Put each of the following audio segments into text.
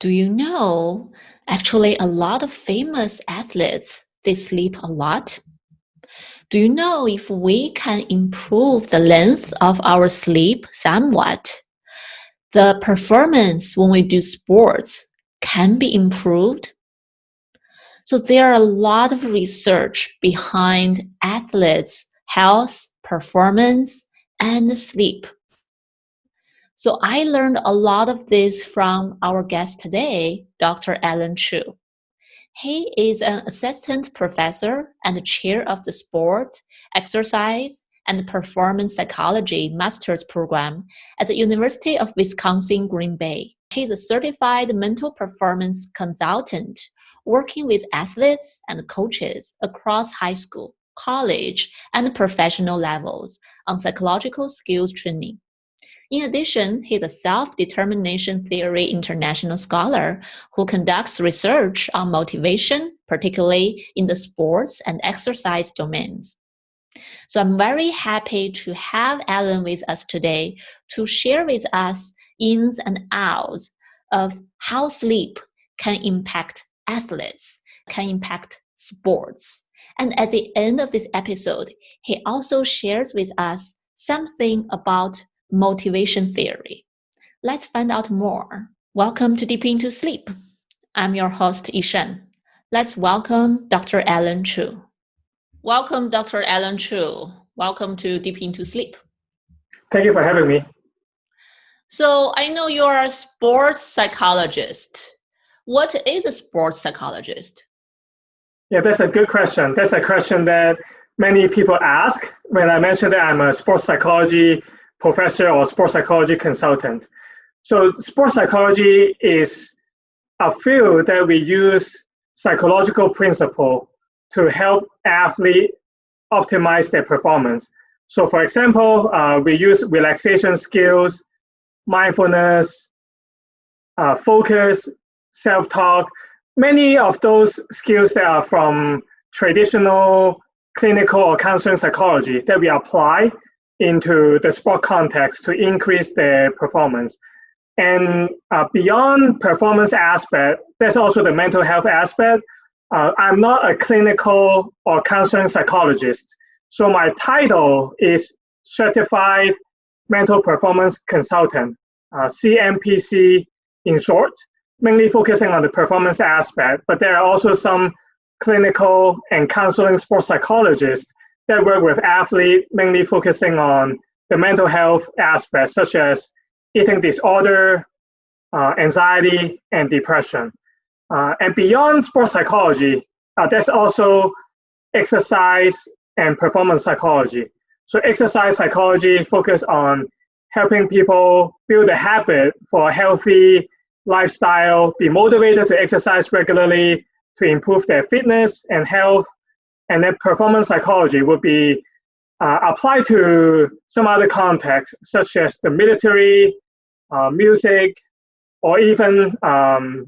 Do you know, actually, a lot of famous athletes, they sleep a lot? Do you know if we can improve the length of our sleep somewhat, the performance when we do sports can be improved? So there are a lot of research behind athletes' health, performance, and sleep. So I learned a lot of this from our guest today, Dr. Alan Chu. He is an assistant professor and chair of the sport, exercise, and performance psychology master's program at the University of Wisconsin-Green Bay. He's a certified mental performance consultant working with athletes and coaches across high school, college, and professional levels on psychological skills training. In addition, he's a self-determination theory international scholar who conducts research on motivation, particularly in the sports and exercise domains. So I'm very happy to have Alan with us today to share with us ins and outs of how sleep can impact athletes, can impact sports. And at the end of this episode, he also shares with us something about motivation theory. Let's find out more. Welcome to Deep Into Sleep. I'm your host, Yishan. Let's welcome Dr. Alan Chu. Welcome, Dr. Alan Chu. Welcome to Deep Into Sleep. Thank you for having me. So I know you're a sports psychologist. What is a sports psychologist? Yeah, that's a good question. That's a question that many people ask when I mention that I'm a sports psychology professor or sports psychology consultant. So sports psychology is a field that we use psychological principle to help athletes optimize their performance. So for example, we use relaxation skills, mindfulness, focus, self-talk, many of those skills that are from traditional clinical or counseling psychology that we apply into the sport context to increase their performance. And beyond performance aspect, there's also the mental health aspect. I'm not a clinical or counseling psychologist, so my title is Certified Mental Performance Consultant, CMPC in short, mainly focusing on the performance aspect, but there are also some clinical and counseling sports psychologists that work with athletes, mainly focusing on the mental health aspects, such as eating disorder, anxiety, and depression. And beyond sports psychology, there's also exercise and performance psychology. So exercise psychology focuses on helping people build a habit for a healthy lifestyle, be motivated to exercise regularly to improve their fitness and health. And then performance psychology would be applied to some other contexts, such as the military, music, or even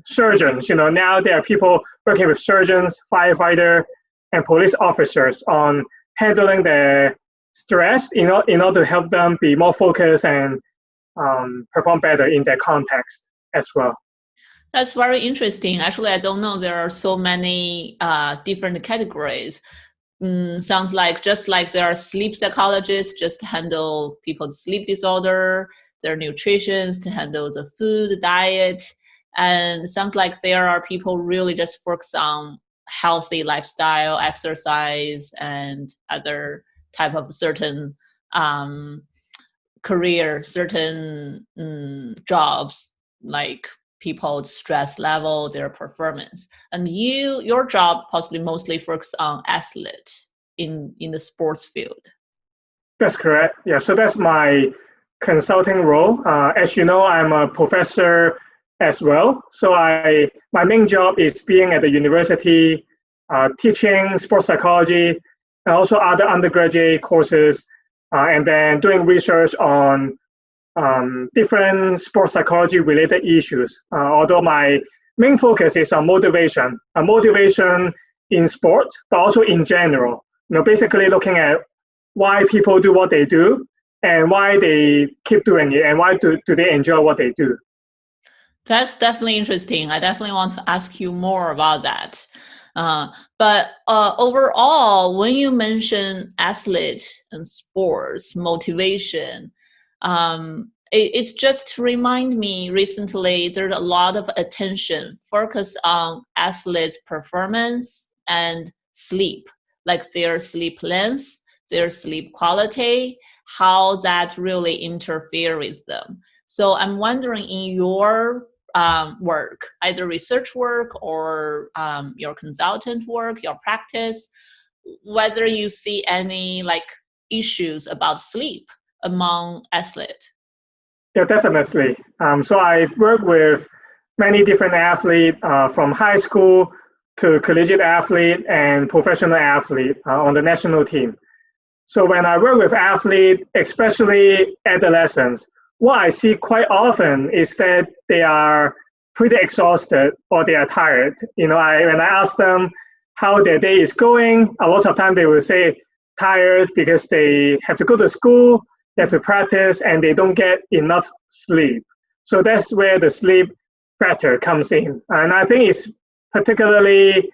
surgeons. You know, now there are people working with surgeons, firefighters, and police officers on handling their stress in order to help them be more focused and perform better in their context as well. That's very interesting. Actually, I don't know there are so many different categories. Sounds like just like there are sleep psychologists just to handle people's sleep disorder, there are nutritionists to handle the food, diet, and sounds like there are people really just focus on healthy lifestyle, exercise, and other type of certain career, certain jobs, like people's stress level, their performance. And your job possibly mostly focuses on athletes in the sports field. That's correct. Yeah, so that's my consulting role. As you know, I'm a professor as well. So my main job is being at the university, teaching sports psychology, and also other undergraduate courses, and then doing research on different sports psychology related issues. Although my main focus is on motivation in sport, but also in general. You know, basically looking at why people do what they do and why they keep doing it and why do they enjoy what they do. That's definitely interesting. I definitely want to ask you more about that. But overall, when you mention athlete and sports motivation, it's just to remind me recently there's a lot of attention focused on athletes' performance and sleep, like their sleep length, their sleep quality, how that really interfere with them. So I'm wondering in your work, either research work or your consultant work, your practice, whether you see any like issues about sleep among athletes. Yeah, definitely. So I've worked with many different athletes from high school to collegiate athlete and professional athlete on the national team. So when I work with athletes, especially adolescents, what I see quite often is that they are pretty exhausted or they are tired. When I ask them how their day is going, a lot of time they will say tired because they have to go to school, they have to practice, and they don't get enough sleep. So that's where the sleep factor comes in, and I think it's particularly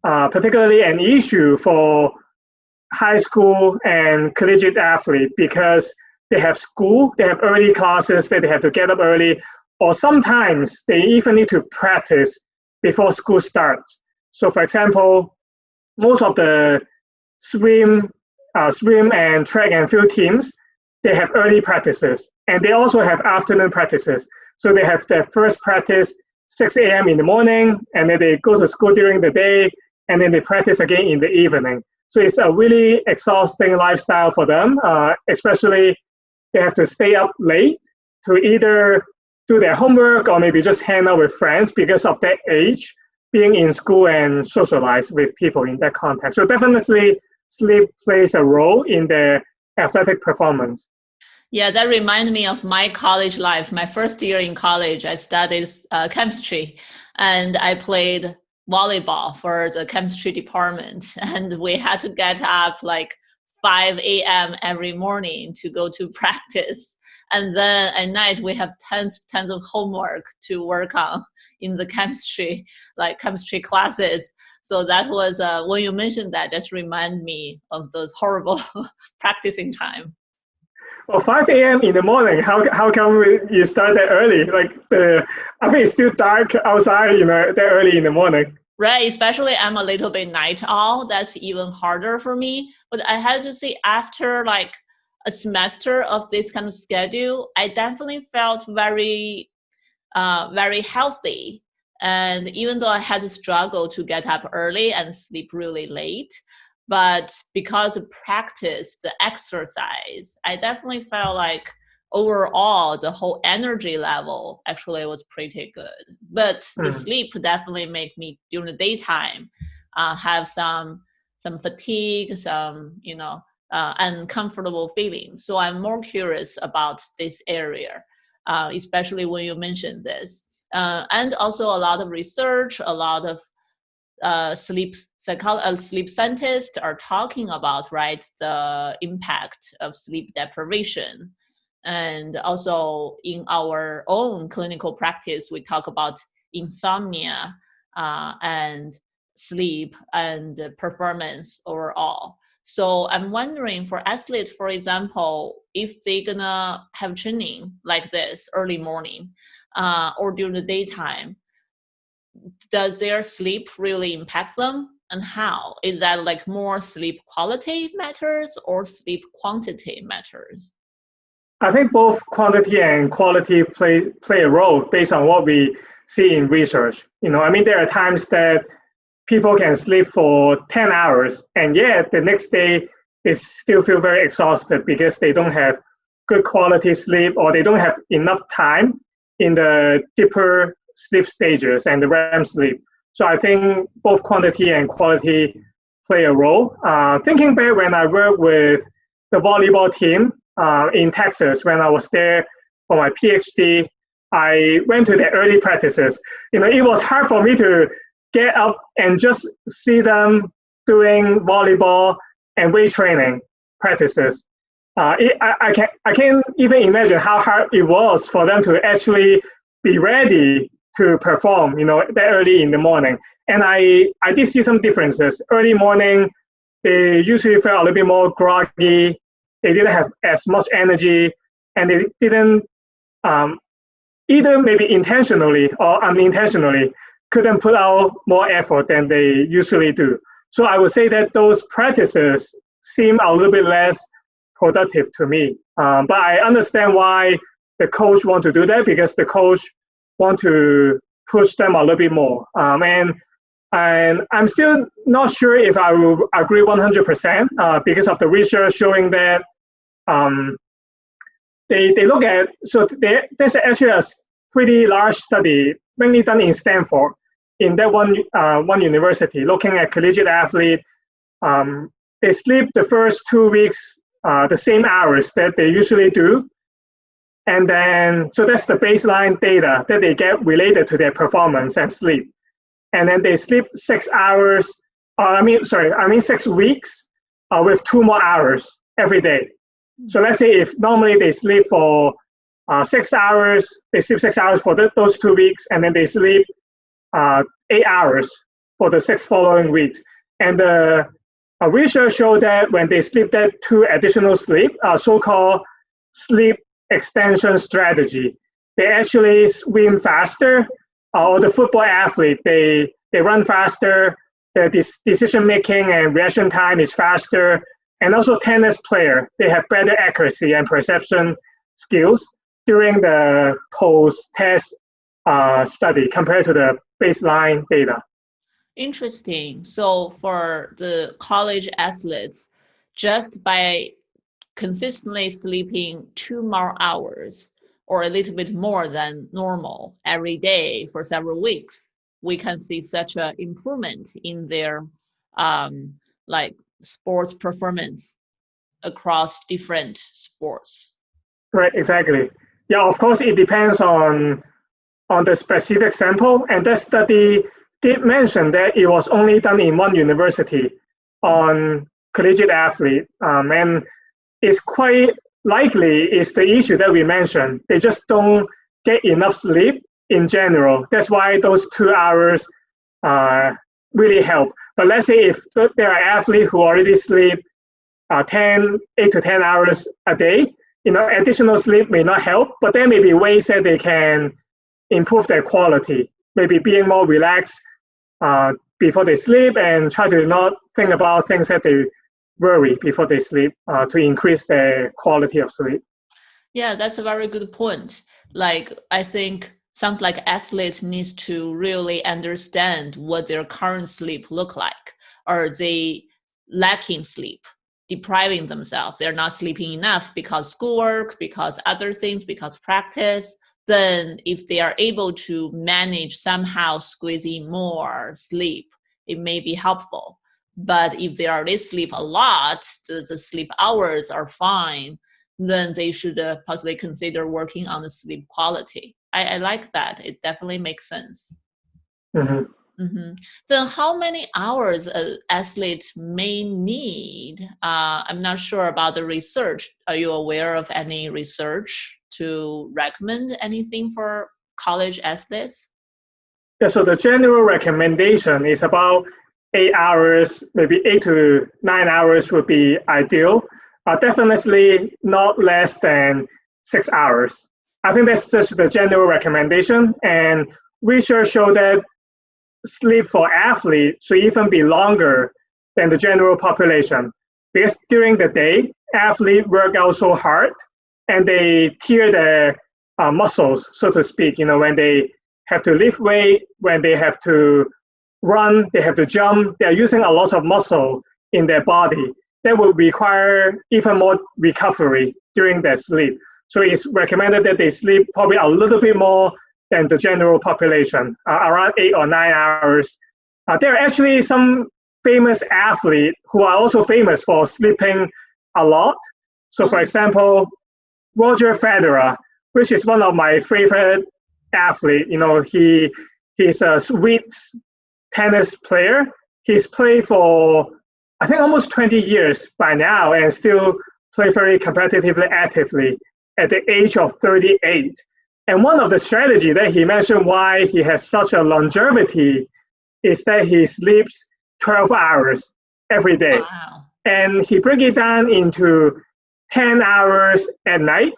an issue for high school and collegiate athlete because they have school, they have early classes that they have to get up early, or sometimes they even need to practice before school starts. So, for example, most of the swim and track and field teams, they have early practices, and they also have afternoon practices. So they have their first practice 6 a.m. in the morning, and then they go to school during the day, and then they practice again in the evening. So it's a really exhausting lifestyle for them, especially they have to stay up late to either do their homework or maybe just hang out with friends because of that age, being in school and socialize with people in that context. So definitely sleep plays a role in their athletic performance. Yeah, that reminded me of my college life. My first year in college, I studied chemistry, and I played volleyball for the chemistry department. And we had to get up like 5 a.m. every morning to go to practice. And then at night, we have tons of homework to work on in the chemistry, like chemistry classes. So that was, when you mentioned that, just remind me of those horrible practicing time. Well, 5 a.m. in the morning, how come you start that early? I think it's still dark outside, that early in the morning. Right, especially I'm a little bit night owl. That's even harder for me. But I had to say, after like a semester of this kind of schedule, I definitely felt very healthy. And even though I had to struggle to get up early and sleep really late, but because of practice, the exercise, I definitely felt like overall the whole energy level actually was pretty good. But the Mm. sleep definitely make me during the daytime have some fatigue, some uncomfortable feelings. So I'm more curious about this area, especially when you mentioned this. And also a lot of research, a lot of sleep scientists are talking about, right, the impact of sleep deprivation. And also in our own clinical practice, we talk about insomnia and sleep and performance overall. So I'm wondering for athletes, for example, if they're gonna have training like this early morning or during the daytime, does their sleep really impact them? And how? Is that like more sleep quality matters or sleep quantity matters? I think both quantity and quality play a role based on what we see in research. There are times that people can sleep for 10 hours, and yet the next day they still feel very exhausted because they don't have good quality sleep or they don't have enough time in the deeper sleep stages and the REM sleep. So I think both quantity and quality play a role. Thinking back when I worked with the volleyball team in Texas, when I was there for my PhD, I went to the early practices. It was hard for me to get up and just see them doing volleyball and weight training practices. I can't even imagine how hard it was for them to actually be ready to perform, that early in the morning. And I did see some differences. Early morning, they usually felt a little bit more groggy. They didn't have as much energy, and they didn't, either maybe intentionally or unintentionally, couldn't put out more effort than they usually do. So I would say that those practices seem a little bit less productive to me. But I understand why the coach want to do that, because the coach want to push them a little bit more. And I'm still not sure if I will agree 100% because of the research showing that they look at, so there's actually a pretty large study mainly done in Stanford, in that one university, looking at collegiate athlete. They sleep the first 2 weeks the same hours that they usually do. And then, so that's the baseline data that they get related to their performance and sleep. And then they sleep 6 hours, 6 weeks with 2 more hours every day. So let's say if normally they sleep for 6 hours, they sleep 6 hours for those 2 weeks, and then they sleep 8 hours for the 6 following weeks. And the research showed that when they sleep that 2 additional sleep, so-called sleep extension strategy, they actually swim faster, or the football athlete, they run faster, the decision making and reaction time is faster, and also tennis player, they have better accuracy and perception skills during the post-test study compared to the baseline data. Interesting. So for the college athletes, just by consistently sleeping 2 more hours or a little bit more than normal every day for several weeks, we can see such an improvement in their sports performance across different sports. Right, exactly. Yeah, of course, it depends on the specific sample, and that study did mention that it was only done in one university on collegiate athlete, and it's quite likely it's the issue that we mentioned. They just don't get enough sleep in general. That's why those 2 hours really help. But let's say if there are athletes who already sleep 8 to 10 hours a day, additional sleep may not help, but there may be ways that they can improve their quality, maybe being more relaxed before they sleep and try to not think about things that they worry before they sleep to increase their quality of sleep. Yeah, that's a very good point. I think sounds like athletes needs to really understand what their current sleep look like. Are they lacking sleep, depriving themselves? They're not sleeping enough because schoolwork, because other things, because practice. Then if they are able to manage somehow squeezing more sleep, it may be helpful. But if they already sleep a lot, the sleep hours are fine, then they should possibly consider working on the sleep quality. I like that. It definitely makes sense. Mm-hmm. Mm-hmm. Then how many hours an athlete may need? I'm not sure about the research. Are you aware of any research to recommend anything for college athletes? Yeah, so the general recommendation is about 8 hours, maybe 8 to 9 hours would be ideal. Definitely not less than 6 hours. I think that's just the general recommendation. And research show that sleep for athletes should even be longer than the general population, because during the day, athletes work out so hard and they tear their muscles, so to speak, when they have to lift weight, when they have to run, they have to jump, they're using a lot of muscle in their body. That will require even more recovery during their sleep. So it's recommended that they sleep probably a little bit more than the general population, around 8 or 9 hours. There are actually some famous athletes who are also famous for sleeping a lot. So for example, Roger Federer, which is one of my favorite athletes. He's a Swiss tennis player. He's played for, I think, almost 20 years by now and still play very competitively actively at the age of 38. And one of the strategy that he mentioned why he has such a longevity is that he sleeps 12 hours every day. Wow. And he break it down into 10 hours at night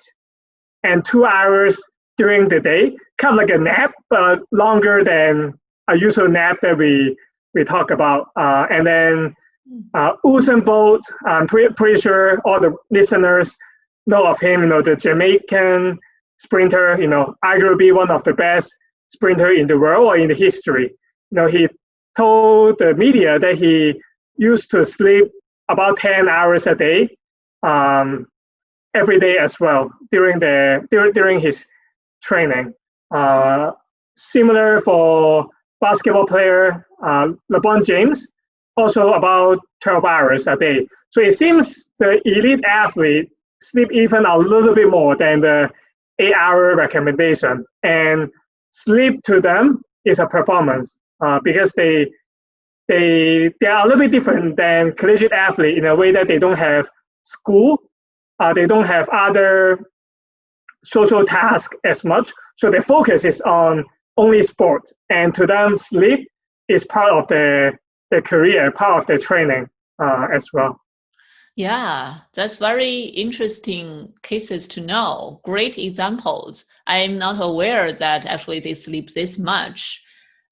and 2 hours during the day, kind of like a nap, but longer than a usual nap that we talk about. And then Usain Bolt, I'm pretty sure all the listeners know of him, the Jamaican sprinter, arguably one of the best sprinter in the world or in the history. He told the media that he used to sleep about 10 hours a day, every day as well during his training. Similar for basketball player LeBron James, also about 12 hours a day. So it seems the elite athlete sleep even a little bit more than the 8-hour recommendation. And sleep to them is a performance because they are a little bit different than collegiate athlete in a way that they don't have school, they don't have other social tasks as much. So their focus is on only sport. And to them, sleep is part of their career, part of their training as well. Yeah, that's very interesting cases to know. Great examples. I'm not aware that actually they sleep this much.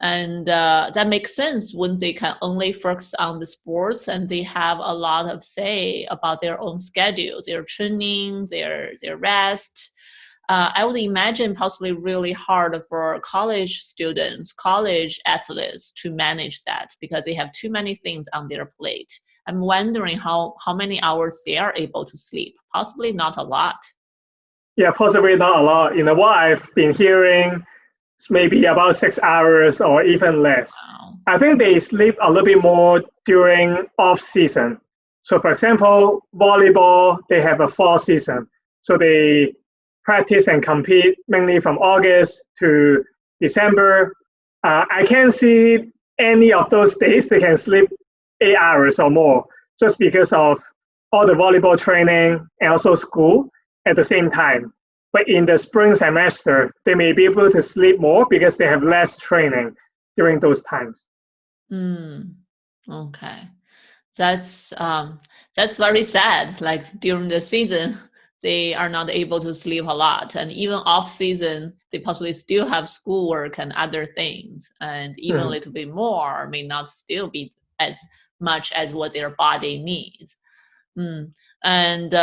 And that makes sense when they can only focus on the sports and they have a lot of say about their own schedule, their training, their rest. I would imagine possibly really hard for college students, college athletes to manage that because they have too many things on their plate. I'm wondering how many hours they are able to sleep. Possibly not a lot. Yeah, possibly not a lot. What I've been hearing is maybe about 6 hours or even less. Wow. I think they sleep a little bit more during off season. So for example, volleyball, they have a fall season. So they practice and compete mainly from August to December. I can't see any of those days they can sleep 8 hours or more just because of all the volleyball training and also school at the same time. But in the spring semester, they may be able to sleep more because they have less training during those times. Okay. That's very sad. Like during the season, they are not able to sleep a lot, and even off season, they possibly still have schoolwork and other things, and even a little bit more may not still be as much as what their body needs. And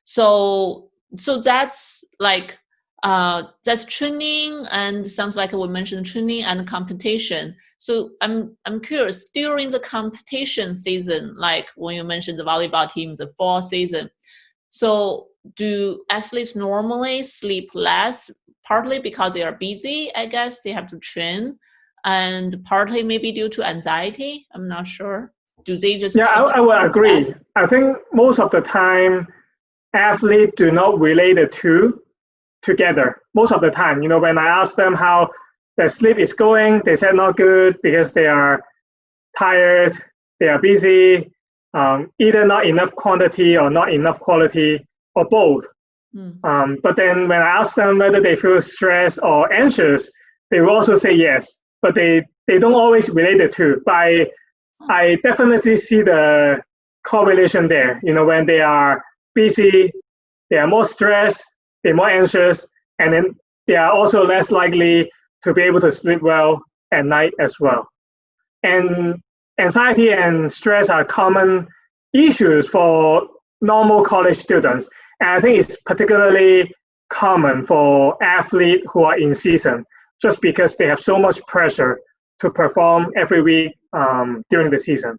so that's like that's training, and sounds like we mentioned training and competition. So I'm curious, during the competition season, like when you mentioned the volleyball team, the fall season, so do athletes normally sleep less, partly because they are busy, I guess they have to train, and partly maybe due to anxiety? I'm not sure. Do they just Yeah, tend to I would sleep agree. less? I think most of the time, athletes do not relate the two together. Most of the time, when I ask them how their sleep is going, they said not good because they are tired, they are busy, either not enough quantity or not enough quality, or both. But then when I ask them whether they feel stressed or anxious, they will also say yes, but they don't always relate the two. But I definitely see the correlation there. When they are busy, they are more stressed, they're more anxious, and then they are also less likely to be able to sleep well at night as well. And anxiety and stress are common issues for normal college students. And I think it's particularly common for athletes who are in season, just because they have so much pressure to perform every week during the season.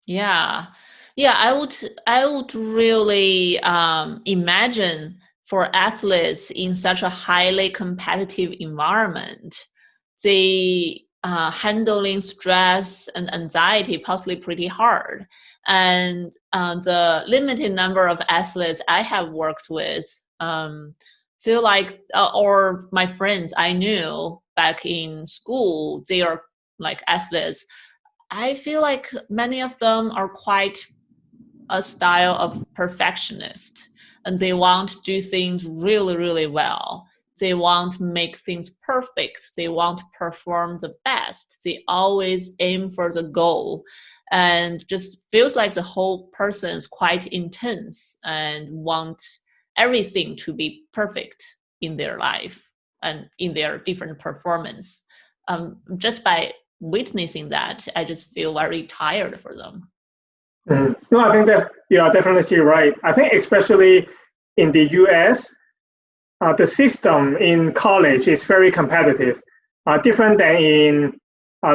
Yeah. Yeah, I would really imagine for athletes in such a highly competitive environment, they handling stress and anxiety possibly pretty hard. And the limited number of athletes I have worked with feel like, or my friends I knew back in school, they are like athletes. I feel like many of them are quite a style of perfectionist. and they want to do things really, really well. They want to make things perfect. They want to perform the best. They always aim for the goal, and just feels like the whole person is quite intense and want everything to be perfect in their life and in their different performance. Just by witnessing that, I just feel very tired for them. No, I think that you are definitely right. I think especially in the US, the system in college is very competitive, different than in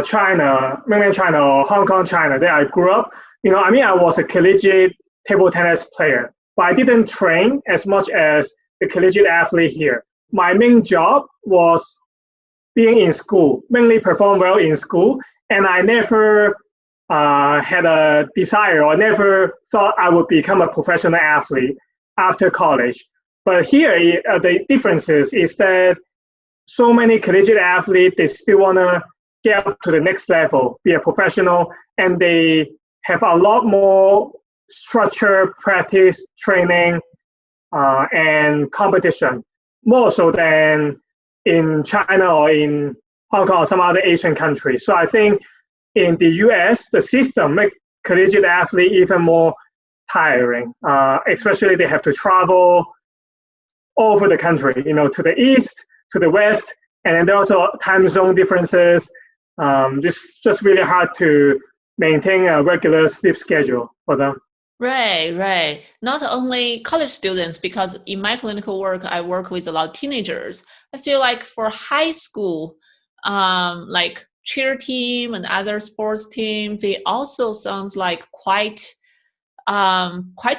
China, mainland China or Hong Kong, China, that I grew up. I was a collegiate table tennis player, but I didn't train as much as the collegiate athlete here. My main job was being in school, mainly perform well in school, and I never had a desire or never thought I would become a professional athlete after college. But here, the differences is that so many collegiate athletes, they still want to get up to the next level, be a professional, and they have a lot more structure, practice, training, and competition, more so than in China or in Hong Kong or some other Asian countries. So I think in the US, the system makes collegiate athlete even more tiring, especially they have to travel all over the country, to the east, to the west, and then there are also time zone differences. Just really hard to maintain a regular sleep schedule for them. Right. Not only college students, because in my clinical work, I work with a lot of teenagers. I feel like for high school, like cheer team and other sports teams, they also sounds like quite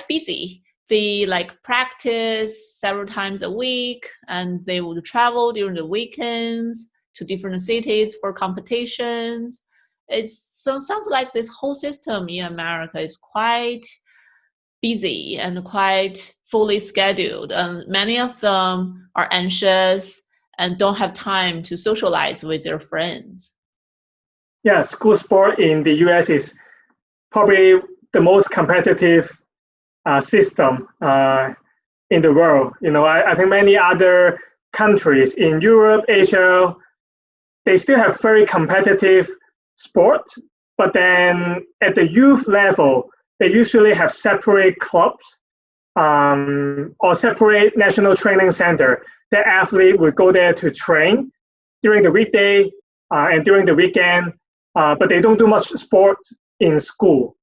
busy. They like practice several times a week, and they would travel during the weekends to different cities for competitions. Sounds like this whole system in America is quite busy and quite fully scheduled, and many of them are anxious and don't have time to socialize with their friends. Yeah, school sport in the US is probably the most competitive system in the world. I think many other countries in Europe, Asia, they still have very competitive sport, but then at the youth level, they usually have separate clubs or separate national training center. The athlete would go there to train during the weekday and during the weekend, but they don't do much sport in school.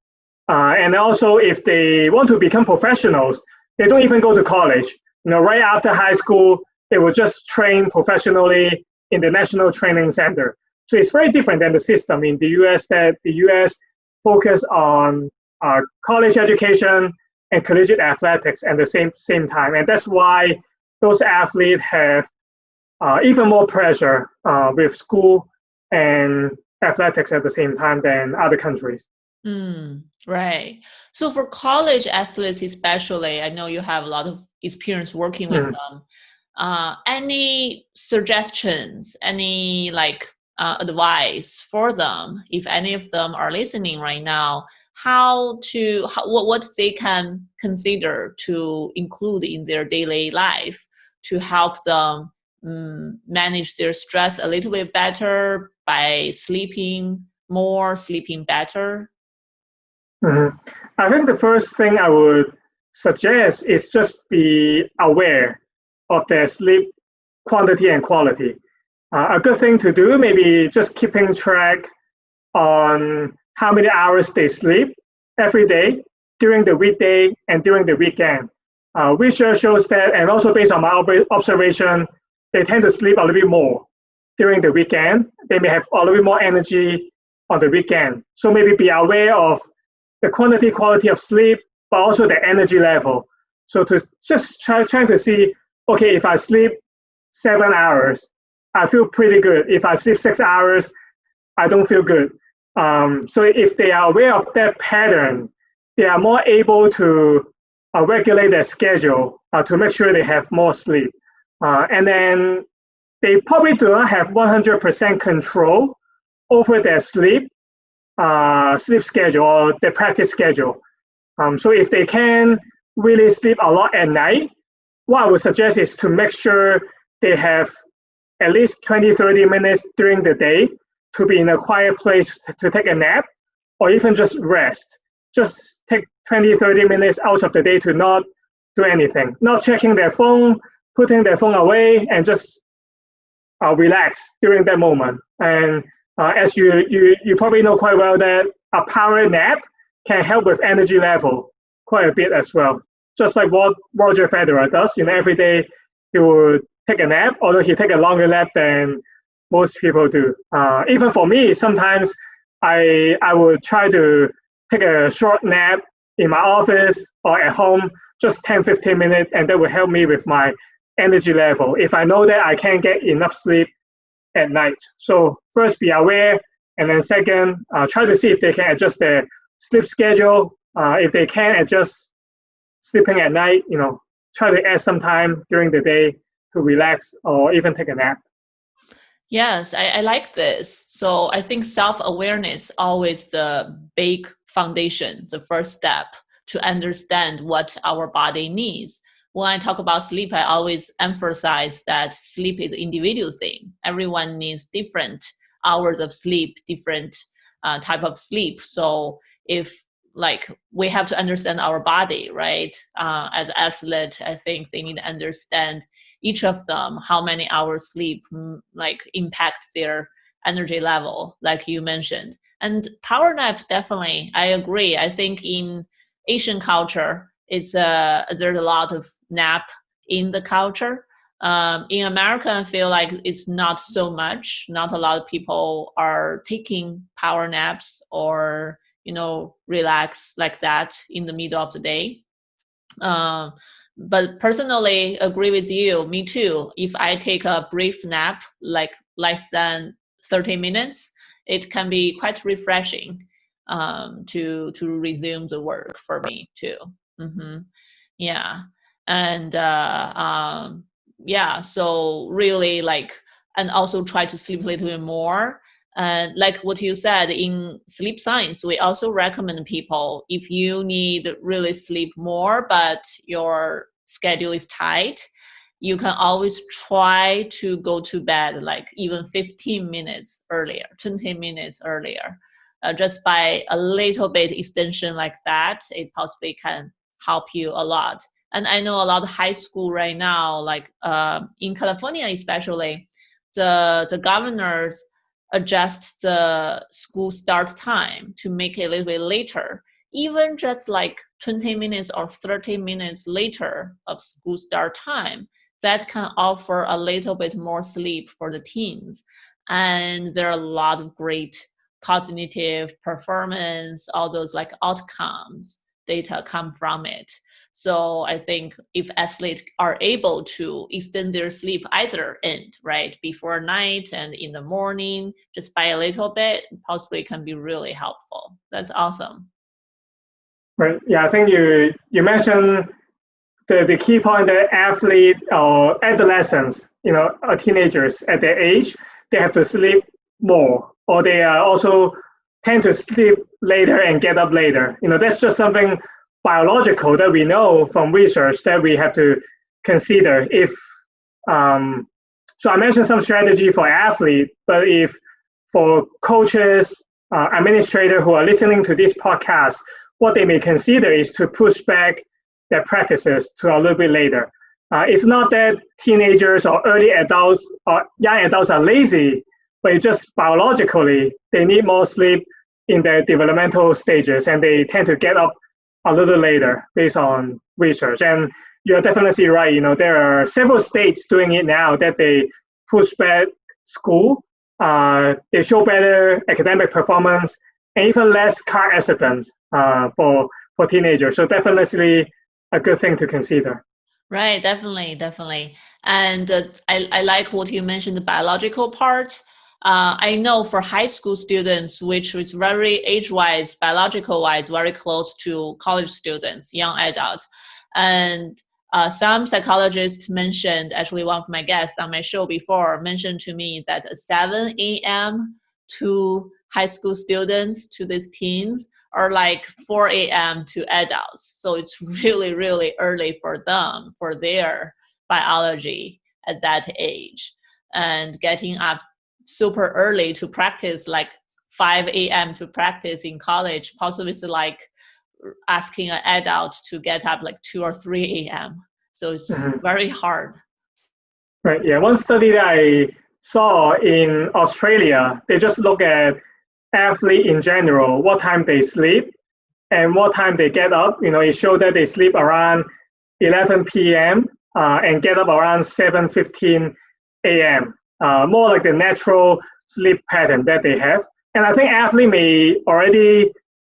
And also, if they want to become professionals, they don't even go to college. Right after high school, they will just train professionally in the National Training Center. So it's very different than the system in the US, that the US focus on college education and collegiate athletics at the same time. And that's why those athletes have even more pressure with school and athletics at the same time than other countries. Right. So for college athletes especially, I know you have a lot of experience working with them. Any suggestions, any advice for them, if any of them are listening right now, what they can consider to include in their daily life to help them manage their stress a little bit better by sleeping more, sleeping better? I think the first thing I would suggest is just be aware of their sleep quantity and quality. A good thing to do, maybe just keeping track on how many hours they sleep every day during the weekday and during the weekend. Research shows that, and also based on my observation, they tend to sleep a little bit more during the weekend. They may have a little bit more energy on the weekend. So maybe be aware of the quantity, quality of sleep, but also the energy level. So to just trying to see, okay, if I sleep 7 hours, I feel pretty good. If I sleep 6 hours, I don't feel good. So if they are aware of that pattern, they are more able to regulate their schedule to make sure they have more sleep. And then they probably do not have 100% control over their sleep schedule or their practice schedule. So if they can really sleep a lot at night, what I would suggest is to make sure they have at least 20-30 minutes during the day to be in a quiet place to take a nap or even just rest. Just take 20-30 minutes out of the day to not do anything, not checking their phone, putting their phone away, and just relax during that moment. And as you probably know quite well that a power nap can help with energy level quite a bit as well. Just like what Roger Federer does, every day he will take a nap, although he take a longer nap than most people do. Even for me, sometimes I would try to take a short nap in my office or at home, just 10-15 minutes, and that will help me with my energy level if I know that I can't get enough sleep at night. So first, be aware, and then second, try to see if they can adjust their sleep schedule. If they can adjust sleeping at night, try to add some time during the day to relax or even take a nap. Yes, I like this. So I think self-awareness always the big foundation, the first step to understand what our body needs. When I talk about sleep, I always emphasize that sleep is an individual thing. Everyone needs different hours of sleep, different type of sleep. So if we have to understand our body, right? As athlete, I think they need to understand each of them, how many hours sleep impact their energy level, like you mentioned. And power nap, definitely, I agree. I think in Asian culture, there's a lot of nap in the culture. In America, I feel like it's not so much. Not a lot of people are taking power naps or relax like that in the middle of the day. But personally, agree with you. Me too. If I take a brief nap, like less than 30 minutes, it can be quite refreshing to resume the work for me too. Mm-hmm. Yeah, and yeah. So really and also try to sleep a little bit more. And like what you said, in sleep science, we also recommend people, if you need really sleep more, but your schedule is tight, you can always try to go to bed like even 15 minutes earlier, 20 minutes earlier. Just by a little bit extension like that, it possibly can help you a lot. And I know a lot of high school right now, like in California especially, the governors adjust the school start time to make it a little bit later, even just like 20 minutes or 30 minutes later of school start time. That can offer a little bit more sleep for the teens. And there are a lot of great cognitive performance, all those like outcomes data come from it. So I think if athletes are able to extend their sleep either end, right, before night and in the morning, just by a little bit, possibly can be really helpful. That's awesome. Right. Yeah, I think you mentioned the key point that athlete or adolescents, teenagers at their age, they have to sleep more, or they also tend to sleep later and get up later. That's just something biological that we know from research that we have to consider. If so, I mentioned some strategy for athletes, but if for coaches, administrators who are listening to this podcast, what they may consider is to push back their practices to a little bit later. It's not that teenagers or early adults or young adults are lazy, but it's just biologically they need more sleep in their developmental stages, and they tend to get up a little later based on research. And you're definitely right. There are several states doing it now that they push back school. They show better academic performance and even less car accidents for teenagers. So definitely a good thing to consider. Right, definitely. And I like what you mentioned, the biological part. I know for high school students, which is very age-wise, biological-wise, very close to college students, young adults. And some psychologists mentioned, actually one of my guests on my show before mentioned to me that 7 a.m. to high school students, to these teens, are like 4 a.m. to adults. So it's really, really early for them, for their biology at that age. And getting up super early to practice, like 5 a.m. to practice in college, possibly is like asking an adult to get up like 2 or 3 a.m. So it's very hard. Right. Yeah. One study that I saw in Australia, they just look at athletes in general, what time they sleep and what time they get up. It showed that they sleep around 11 p.m. And get up around 7:15 a.m. More like the natural sleep pattern that they have. And I think athletes may already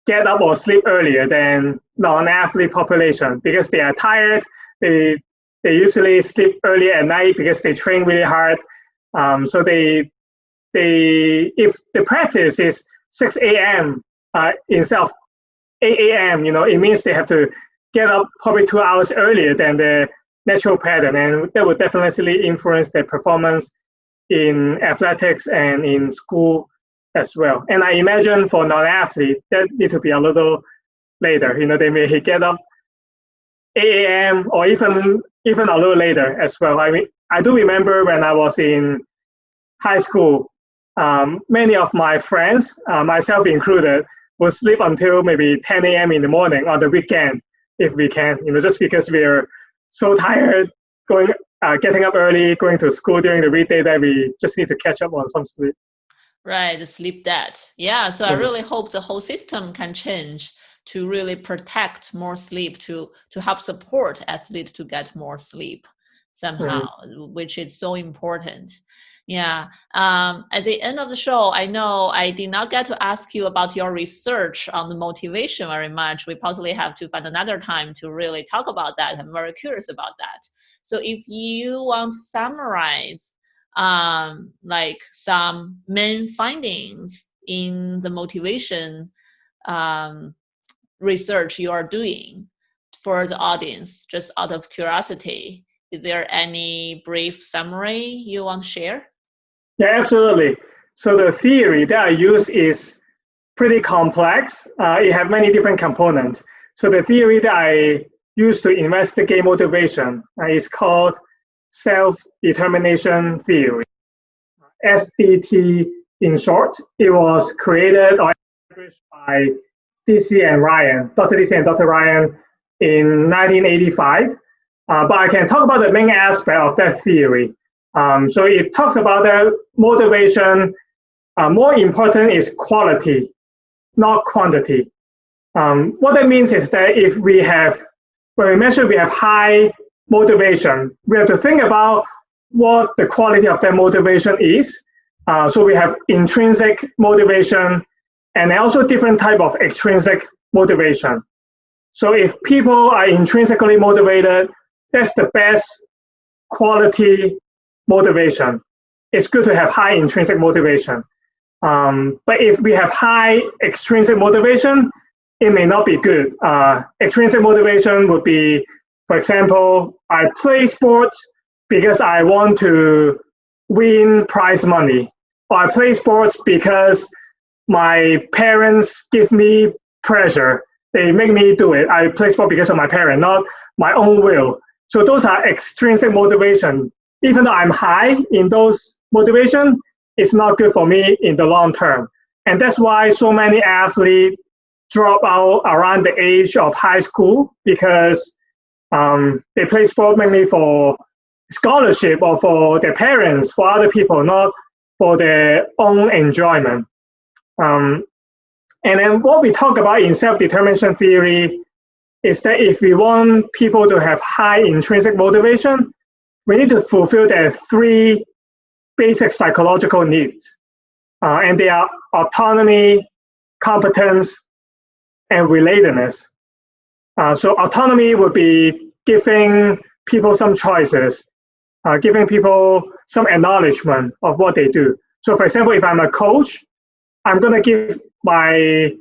get up or sleep earlier than non-athlete population because they are tired. They usually sleep early at night because they train really hard. So they if the practice is 6 a.m. Instead of 8 a.m., it means they have to get up probably 2 hours earlier than the natural pattern, and that would definitely influence their performance in athletics and in school as well. And I imagine for non-athlete, that need to be a little later. They may get up 8 a.m. or even a little later as well. I mean, I do remember when I was in high school, many of my friends, myself included, will sleep until maybe 10 a.m. in the morning on the weekend if we can. Just because we're so tired getting up early, going to school during the weekday that we just need to catch up on some sleep. Right, the sleep debt. Yeah, so I really hope the whole system can change to really protect more sleep, to help support athletes to get more sleep somehow, which is so important. Yeah. At the end of the show, I know I did not get to ask you about your research on the motivation very much. We possibly have to find another time to really talk about that. I'm very curious about that. So if you want to summarize like some main findings in the motivation research you are doing for the audience, just out of curiosity, is there any brief summary you want to share? Yeah, absolutely. So the theory that I use is pretty complex. It has many different components. So the theory that I use to investigate motivation is called self-determination theory, SDT in short. It was created or established by Dr. DC and Dr. Ryan in 1985. But I can talk about the main aspect of that theory. So it talks about the motivation. More important is quality, not quantity. What that means is that when we measure we have high motivation, we have to think about what the quality of that motivation is. So we have intrinsic motivation and also different type of extrinsic motivation. So if people are intrinsically motivated, that's the best quality motivation. It's good to have high intrinsic motivation. But if we have high extrinsic motivation, it may not be good. Extrinsic motivation would be, for example, I play sports because I want to win prize money, or I play sports because my parents give me pressure. They make me do it. I play sport because of my parents, not my own will. So those are extrinsic motivation. Even though I'm high in those motivation, it's not good for me in the long term. And that's why so many athletes drop out around the age of high school, because they play sport mainly for scholarship or for their parents, for other people, not for their own enjoyment. And then what we talk about in self-determination theory is that if we want people to have high intrinsic motivation, we need to fulfill their three basic psychological needs. And they are autonomy, competence, and relatedness. So autonomy would be giving people some choices, giving people some acknowledgement of what they do. So for example, if I'm a coach, I'm going to give my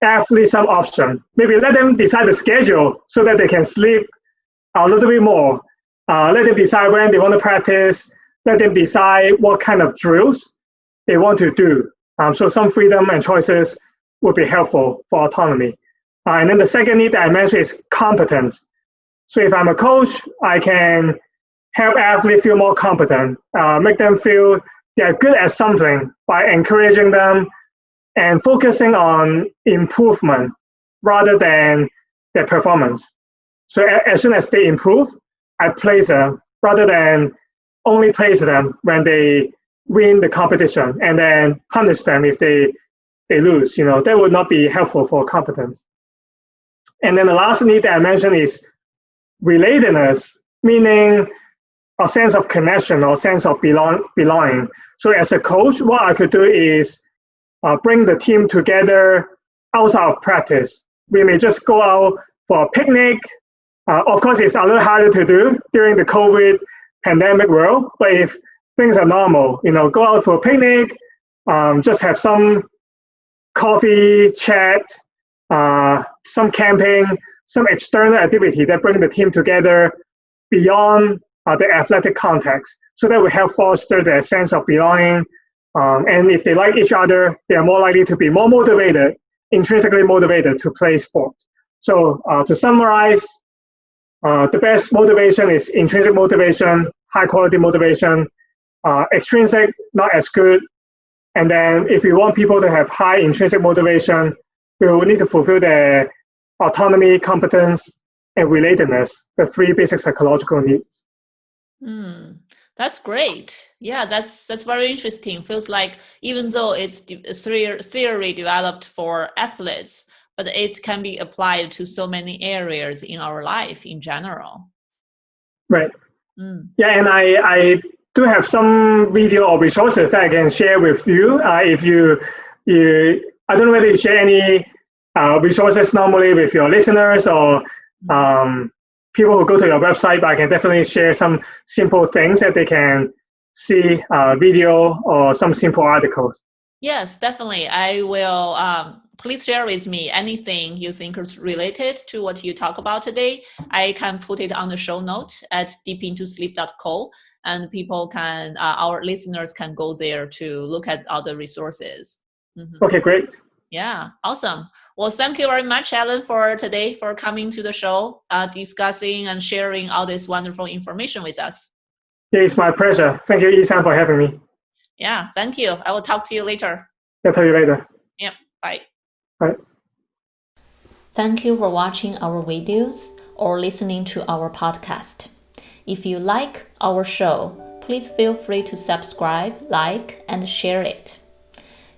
athlete some option. Maybe let them decide the schedule so that they can sleep a little bit more. Let them decide when they want to practice. Let them decide what kind of drills they want to do. So some freedom and choices would be helpful for autonomy. And then the second need that I mentioned is competence. So if I'm a coach, I can help athletes feel more competent, make them feel they're good at something by encouraging them and focusing on improvement rather than their performance. So as soon as they improve, I praise them rather than only praise them when they win the competition and then punish them if they lose. That would not be helpful for competence. And then the last need that I mentioned is relatedness, meaning a sense of connection or sense of belonging. So as a coach, what I could do is bring the team together outside of practice. We may just go out for a picnic. Of course, it's a little harder to do during the COVID pandemic world, but if things are normal, go out for a picnic, just have some coffee, chat, some camping, some external activity that bring the team together beyond the athletic context. So that will help foster their sense of belonging. And if they like each other, they are more likely to be more motivated, intrinsically motivated to play sport. So to summarize, the best motivation is intrinsic motivation, high quality motivation. Extrinsic, not as good. And then if we want people to have high intrinsic motivation, we will need to fulfill their autonomy, competence, and relatedness, the three basic psychological needs. That's great. Yeah, that's very interesting. Feels like even though it's theory developed for athletes, but it can be applied to so many areas in our life in general. Right. Yeah, and I do have some video or resources that I can share with you. If you, I don't know whether you share any resources normally with your listeners or people who go to your website, but I can definitely share some simple things that they can see, video or some simple articles. Yes, definitely. I will. Please share with me anything you think is related to what you talk about today. I can put it on the show note at deepintosleep.co, and people can, our listeners can go there to look at other resources. Okay, great. Yeah, awesome. Well, thank you very much, Alan, for today, for coming to the show, discussing and sharing all this wonderful information with us. It's my pleasure. Thank you, Yishan, for having me. Yeah, thank you. I will talk to you later. I'll tell you later. Yep, bye. Bye. Thank you for watching our videos or listening to our podcast. If you like our show, please feel free to subscribe, like, and share it.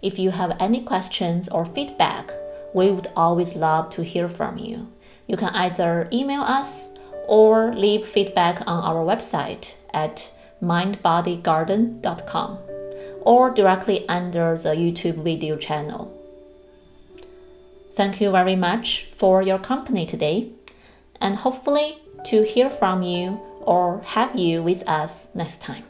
If you have any questions or feedback, we would always love to hear from you. You can either email us or leave feedback on our website at mindbodygarden.com or directly under the YouTube video channel. Thank you very much for your company today, and hopefully to hear from you or have you with us next time.